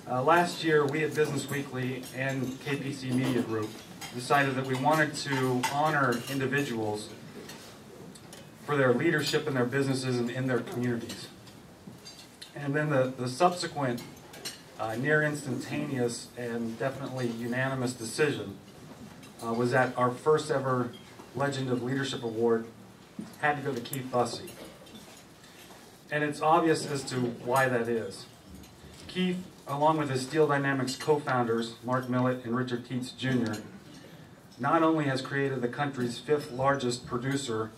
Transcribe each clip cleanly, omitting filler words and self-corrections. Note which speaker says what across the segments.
Speaker 1: Last year, we at Business Weekly and KPC Media Group decided that we wanted to honor individuals for their leadership in their businesses and in their communities. And then the subsequent near instantaneous and definitely unanimous decision was that our first ever Legend of Leadership Award had to go to Keith Busse. And it's obvious as to why that is. Keith, along with his Steel Dynamics co-founders, Mark Millett and Richard Keats Jr., not only has created the country's 5th largest producer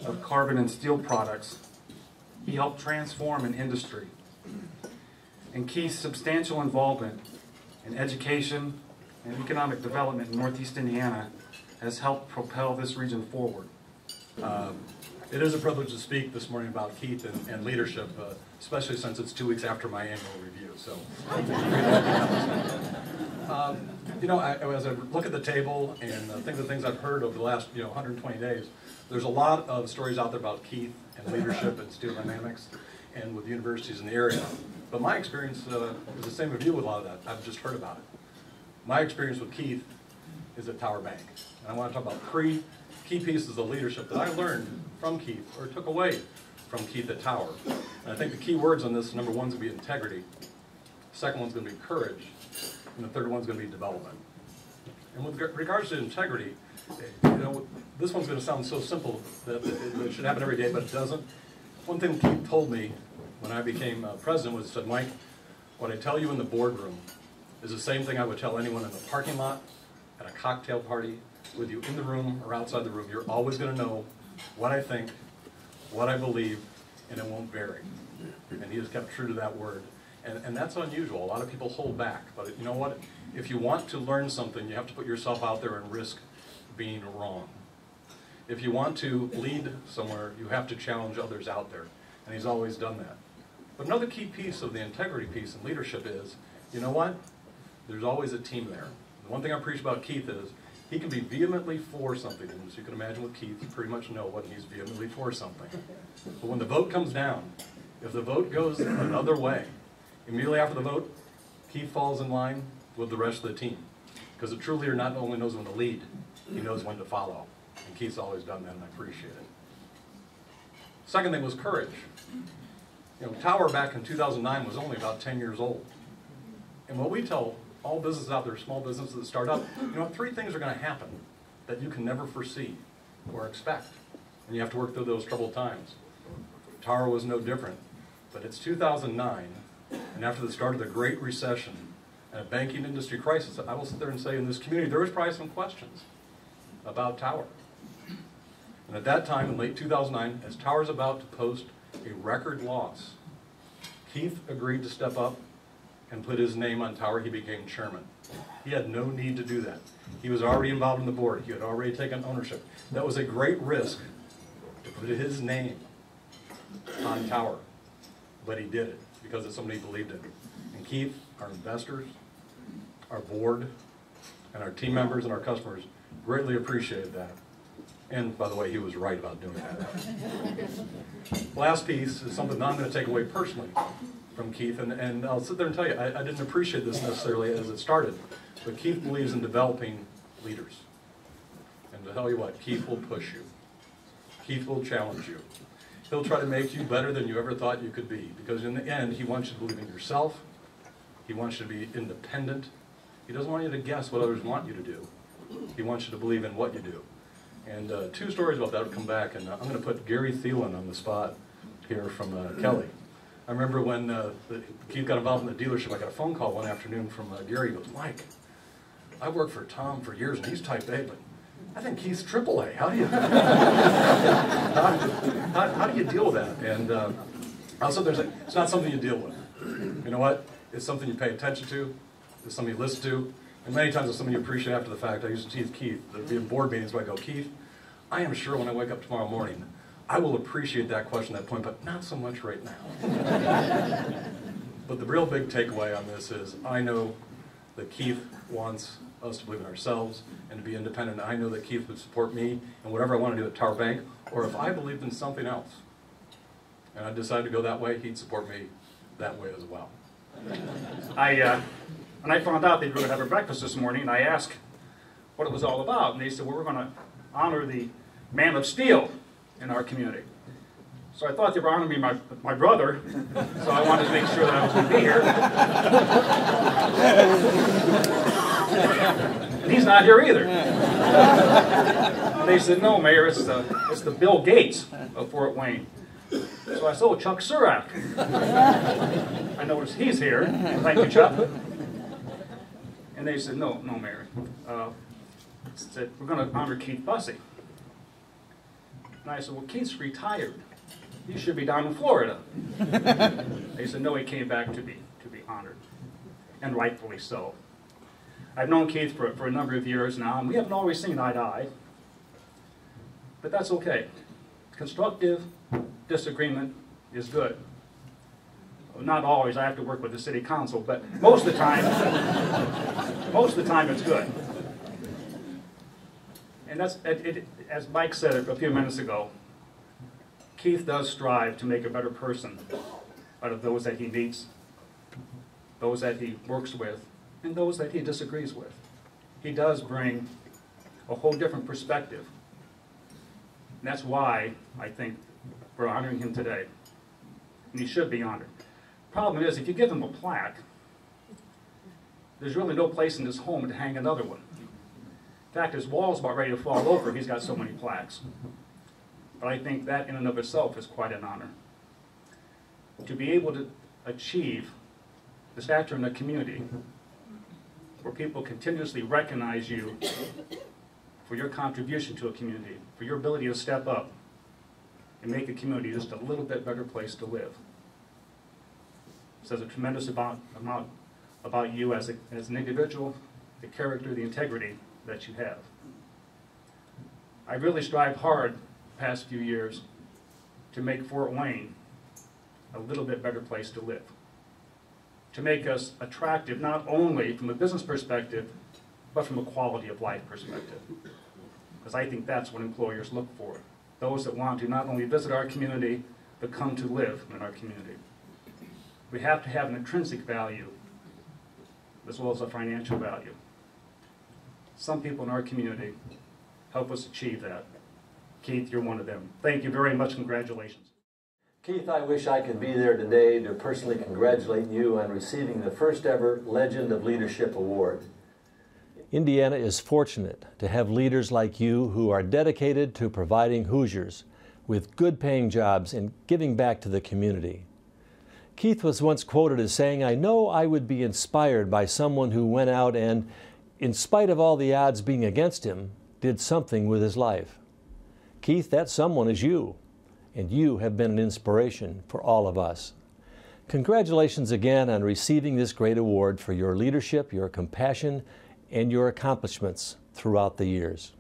Speaker 1: of carbon and steel products, he helped transform an industry. And Keith's substantial involvement in education and economic development in Northeast Indiana has helped propel this region forward.
Speaker 2: It is a privilege to speak this morning about Keith and leadership, especially since it's 2 weeks after my annual review. So, you know, as I look at the table and think of the things I've heard over the last 120 days, there's a lot of stories out there about Keith and leadership and Steel Dynamics and with universities in the area. But my experience is the same with you with a lot of that. I've just heard about it. My experience with Keith is at Tower Bank. And I want to talk about 3 key pieces of leadership that I learned from Keith or took away from Keith at Tower. And I think the key words on this, number 1's going to be integrity, the second one's going to be courage, and the third one's going to be development. And with regards to integrity, this one's going to sound so simple that it should happen every day, but it doesn't. One thing Keith told me when I became president was, he said, Mike, what I tell you in the boardroom is the same thing I would tell anyone in the parking lot, at a cocktail party, with you in the room or outside the room. You're always going to know what I think, what I believe, and it won't vary. And he has kept true to that word. And that's unusual. A lot of people hold back. But you know what? If you want to learn something, you have to put yourself out there and risk being wrong. If you want to lead somewhere, you have to challenge others out there. And he's always done that. But another key piece of the integrity piece in leadership is, you know what? There's always a team there. The one thing I preach about Keith is he can be vehemently for something. And as you can imagine with Keith, you pretty much know when he's vehemently for something. But when the vote comes down, if the vote goes another way, immediately after the vote, Keith falls in line with the rest of the team. Because a true leader not only knows when to lead, he knows when to follow. And Keith's always done that, and I appreciate it. Second thing was courage. Tower back in 2009 was only about 10 years old. And what we tell all businesses out there, small businesses that start up, 3 things are going to happen that you can never foresee or expect. And you have to work through those troubled times. Tower was no different. But it's 2009, and after the start of the Great Recession and a banking industry crisis, I will sit there and say in this community, there was probably some questions about Tower. And at that time, in late 2009, as Tower's about to post a record loss, Keith agreed to step up and put his name on Tower. He became chairman. He had no need to do that. He was already involved in the board. He had already taken ownership. That was a great risk to put his name on Tower. But he did it because somebody believed in it. And Keith, our investors, our board, and our team members and our customers greatly appreciated that. And, by the way, he was right about doing that. Last piece is something that I'm going to take away personally from Keith, and I'll sit there and tell you, I didn't appreciate this necessarily as it started, but Keith believes in developing leaders. And to tell you what, Keith will push you. Keith will challenge you. He'll try to make you better than you ever thought you could be, because in the end, he wants you to believe in yourself. He wants you to be independent. He doesn't want you to guess what others want you to do. He wants you to believe in what you do. And 2 stories about that will come back, and I'm going to put Gary Thielen on the spot here from Kelly. I remember when Keith got involved in the dealership, I got a phone call one afternoon from Gary. He goes, Mike, I've worked for Tom for years, and he's type A, but I think Keith's AAA. How do you, how do you deal with that? And I'll sit there and say, it's not something you deal with. You know what? It's something you pay attention to. It's something you listen to. And many times it's something you appreciate after the fact. I used to tease Keith. There'd be in board meetings where I go, Keith, I am sure when I wake up tomorrow morning, I will appreciate that question at that point, but not so much right now. But the real big takeaway on this is I know that Keith wants us to believe in ourselves and to be independent. I know that Keith would support me in whatever I want to do at Tower Bank, or if I believed in something else and I decided to go that way, he'd support me that way as well.
Speaker 3: when I found out they were going to have a breakfast this morning, I asked what it was all about, and they said, well, we're going to honor the man of steel in our community. So I thought they were honoring me, my brother, so I wanted to make sure that I was going to be here. And he's not here either. And they said, no, Mayor, it's the Bill Gates of Fort Wayne. So I said, oh, Chuck Surak. I noticed he's here. Thank you, Chuck. And they said, no, Mayor. Said, we're going to honor Keith Busse. And I said, well, Keith's retired. He should be down in Florida. They said, no, he came back to be honored, and rightfully so. I've known Keith for a number of years now, and we haven't always seen eye to eye, but that's okay. Constructive disagreement is good. Well, not always. I have to work with the city council, but most of the time, it's good. And that's, as Mike said a few minutes ago, Keith does strive to make a better person out of those that he meets, those that he works with, and those that he disagrees with. He does bring a whole different perspective. And that's why I think we're honoring him today. And he should be honored. Problem is, if you give him a plaque, there's really no place in his home to hang another one. In fact, his wall's about ready to fall over. He's got so many plaques. But I think that in and of itself is quite an honor. To be able to achieve the stature in a community where people continuously recognize you for your contribution to a community, for your ability to step up and make a community just a little bit better place to live. It says a tremendous amount about you as an individual, the character, the integrity that you have. I really strived hard the past few years to make Fort Wayne a little bit better place to live, to make us attractive not only from a business perspective, but from a quality of life perspective. Because I think that's what employers look for, those that want to not only visit our community, but come to live in our community. We have to have an intrinsic value as well as a financial value. Some people in our community help us achieve that. Keith, you're one of them. Thank you very much. Congratulations.
Speaker 4: Keith, I wish I could be there today to personally congratulate you on receiving the first ever Legend of Leadership Award.
Speaker 5: Indiana is fortunate to have leaders like you who are dedicated to providing Hoosiers with good paying jobs and giving back to the community. Keith was once quoted as saying, "I know I would be inspired by someone who went out and, in spite of all the odds being against him, did something with his life." Keith, that someone is you, and you have been an inspiration for all of us. Congratulations again on receiving this great award for your leadership, your compassion, and your accomplishments throughout the years.